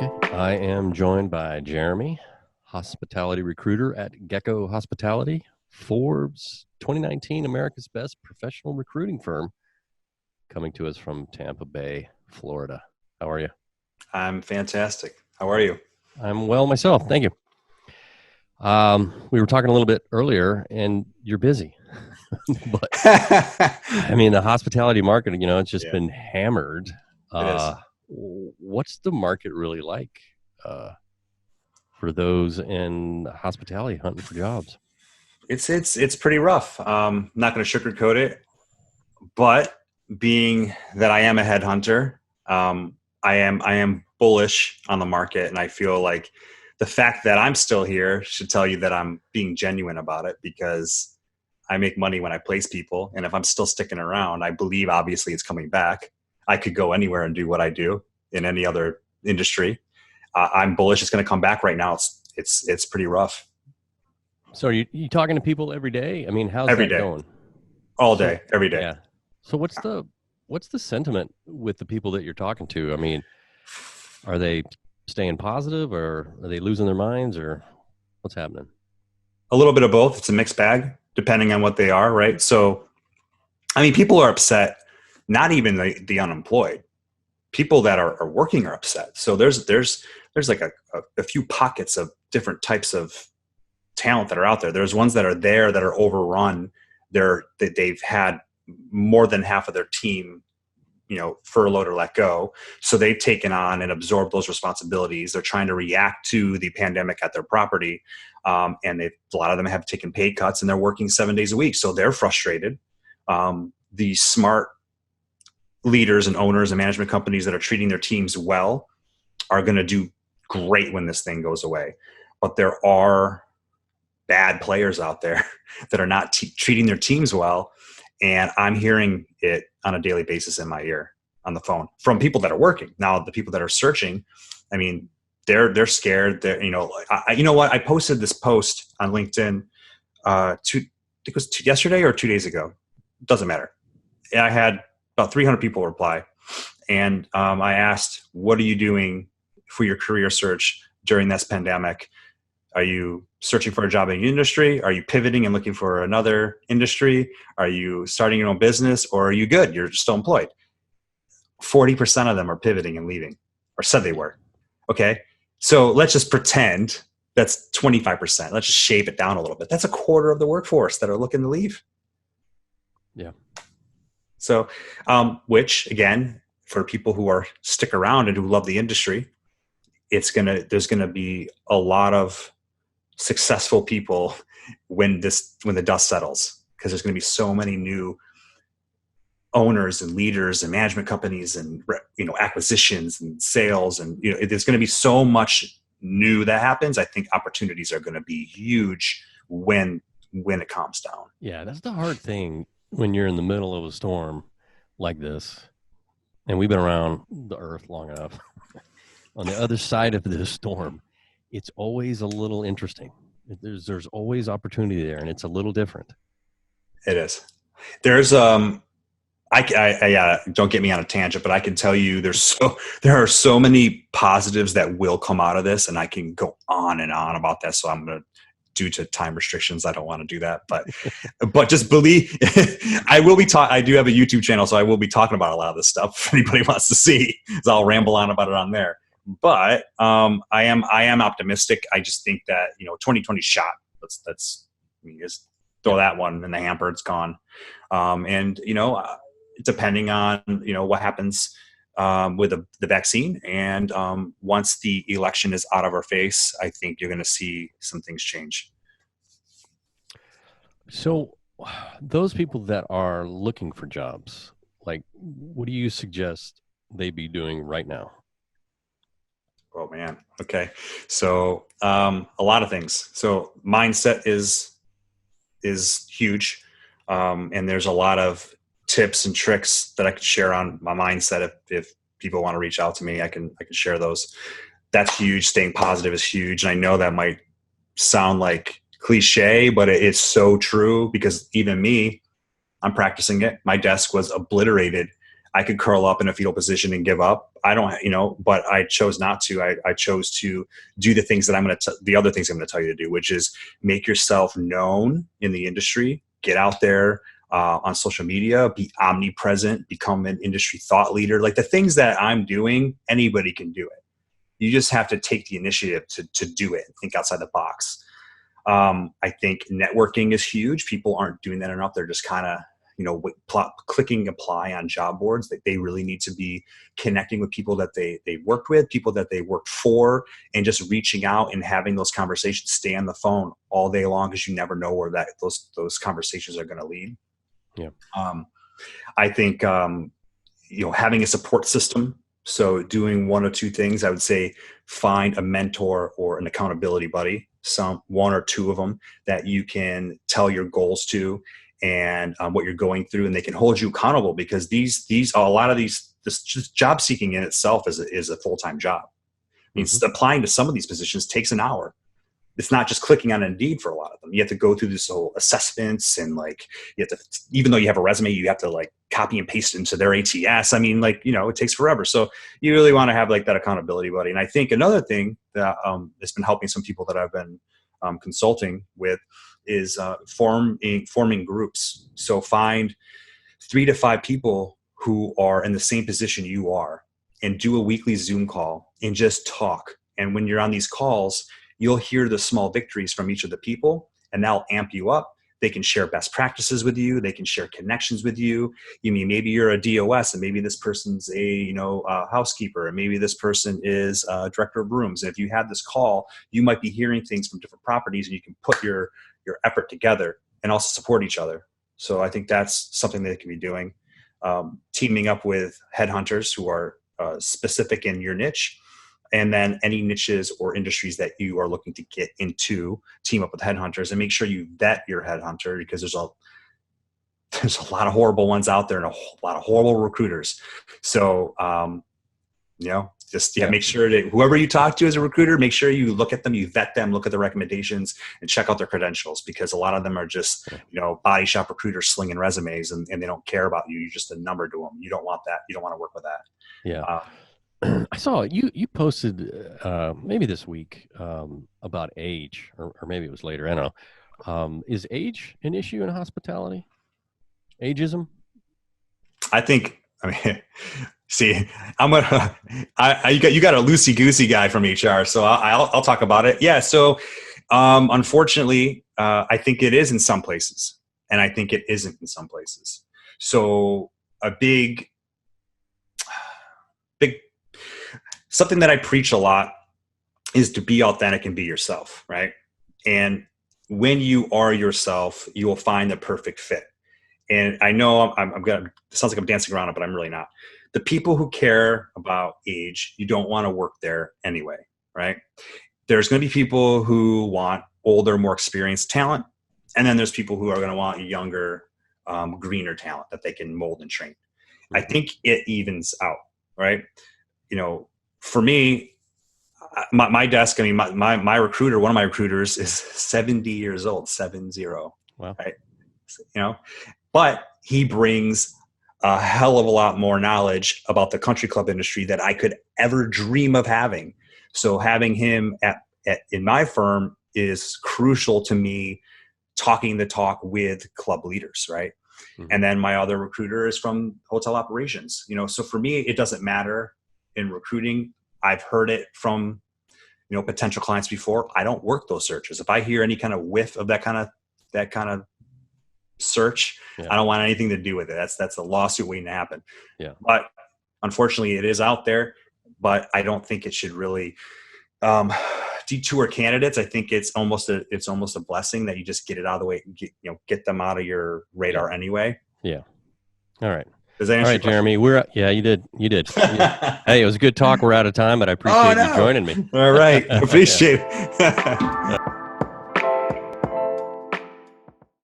Okay. I am joined by Jeremy, hospitality recruiter at Gecko Hospitality, Forbes 2019 America's Best Professional Recruiting Firm, coming to us from Tampa Bay, Florida. How are you? I'm fantastic. How are you? I'm well myself. Thank you. We were talking a little bit earlier, and you're busy. But I mean, the hospitality market, it's just Yeah, been hammered. it is. What's the market really like for those in hospitality hunting for jobs? It's pretty rough. Not going to sugarcoat it, but being that I am a headhunter, I am bullish on the market, and I feel like the fact that I'm still here should tell you that I'm being genuine about it because I make money when I place people, and if I'm still sticking around, I believe obviously it's coming back. I could go anywhere and do what I do in any other industry. I'm bullish. It's going to come back. Right now, it's pretty rough. So you talking to people every day? I mean, how's Every that day, going? all So day, every day. yeah. So what's the sentiment with the people that you're talking to? I mean, are they staying positive or are they losing their minds or what's happening? A little bit of both. It's a mixed bag depending on what they are, right? So, I mean, people are upset. Not even the unemployed. People that are working are upset. So there's like a few pockets of different types of talent that are out there. There's ones that are there that are overrun. They've had more than half of their team, furloughed or let go. So they've taken on and absorbed those responsibilities. They're trying to react to the pandemic at their property. And a lot of them have taken pay cuts and they're working 7 days a week. So they're frustrated. The smart leaders and owners and management companies that are treating their teams well are going to do great when this thing goes away. But there are bad players out there that are not treating their teams well. And I'm hearing it on a daily basis in my ear on the phone from people that are working. Now, the people that are searching, I mean, they're scared. You know what? I posted this post on LinkedIn. I think it was yesterday or 2 days ago. Doesn't matter. I had about 300 people reply, and I asked, "What are you doing for your career search during this pandemic? Are you searching for a job in your industry? Are you pivoting and looking for another industry? Are you starting your own business, or are you good? You're still employed?" 40% of them are pivoting and leaving, or said they were. Okay, so let's just pretend that's 25%. Let's just shave it down a little bit. That's a quarter of the workforce that are looking to leave. Yeah. So, which again, for people who are stick around and who love the industry, there's gonna be a lot of successful people when the dust settles, because there's gonna be so many new owners and leaders and management companies and acquisitions and sales, and there's gonna be so much new that happens. I think opportunities are gonna be huge when it calms down. Yeah, that's the hard thing when you're in the middle of a storm like this. And we've been around the earth long enough. On the other side of this storm, it's always a little interesting. There's always opportunity there, and it's a little different. It is. There's yeah, don't get me on a tangent, but I can tell you there are so many positives that will come out of this, and I can go on and on about that. So I'm going to, due to time restrictions, I don't want to do that, but just believe I do have a YouTube channel, so I will be talking about a lot of this stuff if anybody wants to see. So I'll ramble on about it on there. But I am optimistic. I just think that 2020 shot. Let's just throw that one in the hamper. It's gone. And depending on what happens with the vaccine, and once the election is out of our face, I think you're going to see some things change. So those people that are looking for jobs, like, what do you suggest they be doing right now? Oh man. Okay. So a lot of things. So mindset is huge. And there's a lot of tips and tricks that I could share on my mindset. If people want to reach out to me, I can share those. That's huge. Staying positive is huge. And I know that might sound like cliche, but it's so true, because even me, I'm practicing it. My desk was obliterated. I could curl up in a fetal position and give up. I don't, but I chose not to. I chose to do the things that the other things I'm going to tell you to do, which is make yourself known in the industry, get out there on social media, be omnipresent, become an industry thought leader. Like the things that I'm doing, anybody can do it. You just have to take the initiative to do it and think outside the box. I think networking is huge. People aren't doing that enough. They're just kind of, clicking apply on job boards. That they really need to be connecting with people that they worked with, people that they worked for, and just reaching out and having those conversations. Stay on the phone all day long, because you never know where those conversations are going to lead. Yeah. I think, having a support system. So doing one or two things, I would say find a mentor or an accountability buddy, one or two of them that you can tell your goals to and what you're going through, and they can hold you accountable, because this just job seeking in itself is a full-time job. I mean, applying to some of these positions takes an hour. It's not just clicking on Indeed for a lot of them. You have to go through this whole assessments, and you have to, even though you have a resume, you have to copy and paste it into their ATS. I mean, it takes forever. So you really want to have that accountability buddy. And I think another thing that has been helping some people that I've been consulting with is forming groups. So find 3 to 5 people who are in the same position you are, and do a weekly Zoom call and just talk. And when you're on these calls, you'll hear the small victories from each of the people, and that'll amp you up. They can share best practices with you. They can share connections with you. Maybe you're a DOS, and maybe this person's a housekeeper, and maybe this person is a director of rooms. And if you have this call, you might be hearing things from different properties, and you can put your effort together and also support each other. So I think that's something they can be doing. Teaming up with headhunters who are specific in your niche. And then any niches or industries that you are looking to get into, team up with headhunters, and make sure you vet your headhunter, because there's a lot of horrible ones out there and a lot of horrible recruiters. So, make sure that whoever you talk to as a recruiter, make sure you look at them, you vet them, look at the recommendations, and check out their credentials, because a lot of them are just, body shop recruiters slinging resumes, and they don't care about you. You're just a number to them. You don't want that. You don't want to work with that. Yeah. I saw you posted maybe this week about age, or maybe it was later. I don't know. Is age an issue in hospitality? Ageism? I think. See, you got a loosey goosey guy from HR, so I'll talk about it. Yeah. So, unfortunately, I think it is in some places, and I think it isn't in some places. So, a big something that I preach a lot is to be authentic and be yourself, right? And when you are yourself, you will find the perfect fit. And I know it sounds like I'm dancing around it, but I'm really not. The people who care about age, you don't want to work there anyway, right? There's going to be people who want older, more experienced talent. And then there's people who are going to want younger, greener talent that they can mold and train. I think it evens out, right? For me, my desk, my recruiter, one of my recruiters is 70 years old, 70. Wow. Right? But he brings a hell of a lot more knowledge about the country club industry that I could ever dream of having. So having him in my firm is crucial to me, talking the talk with club leaders, right? Mm-hmm. And then my other recruiter is from hotel operations. So for me, it doesn't matter. In recruiting, I've heard it from, potential clients before. I don't work those searches. If I hear any kind of whiff of that kind of search, yeah, I don't want anything to do with it. That's a lawsuit waiting to happen. Yeah. But unfortunately, it is out there. But I don't think it should really detour candidates. I think it's almost a blessing that you just get it out of the way, get them out of your radar anyway. Yeah. All right. Does that answer All right, Jeremy. You did. Hey, it was a good talk. We're out of time, but I appreciate you joining me. All right. Appreciate it.